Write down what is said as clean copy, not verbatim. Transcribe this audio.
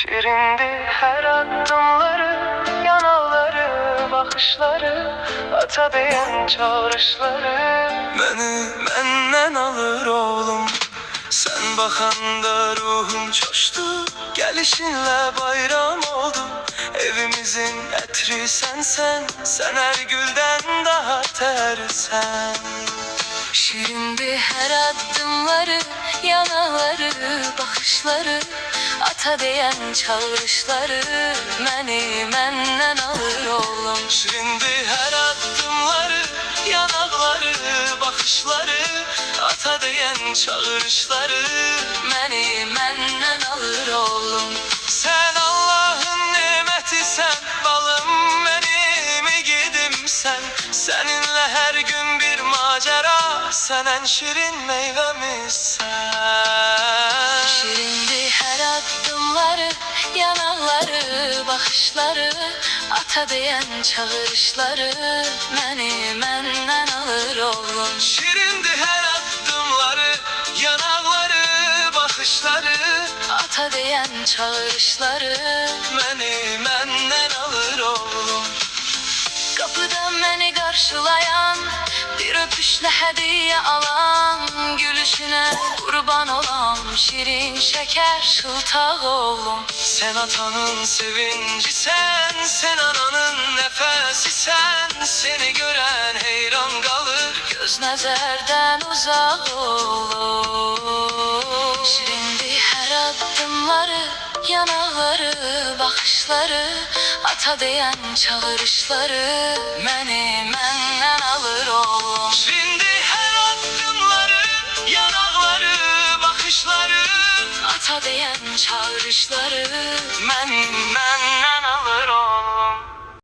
Şirindi her adımları, yanaqları, baxışları, ata deyən çağrışları məni məndən alır oğlum. Sen baxanda ruhum coştu, gelişinle bayram oldu. Evimizin ətri sensen, sen her gülden daha tersen. Şirindi her adımları, yanaqları, baxışları, ata deyən çağrışları məni məndən alır oğlum. Şirindi her adımları, yanaqları, baxışları, ata deyən çağrışları Məni məndən alır oğlum. Sen Allah'ın nimetisən, balım benim igidimsən. Seninle her gün bir macera, sen en şirin meyvemizsen. Şirindi her adımları, yanaqları, baxışları, ata deyən çağrışları məni məndən alır oğlum. Şirindi her adımları, yanaqları, baxışları, Ata deyən çağrışları məni məndən alır oğlum. Qapıda məni qarşılayan, bir öpüşlə hədiyyə alan, gülüşünə qurban olan şirin şəkər şıltaq oğlum. Sen atanın sevinci sen ananın nefesi sen. Seni gören heyran kalır, Göz nəzərdən uzaq olur. Şirindi hər addımları, yanaqları, baxışları, ata deyən çağrışları məni məndən alır oğlum. Şimdi her adımları, yanaqları, baxışları, Ata deyən çağrışları mənim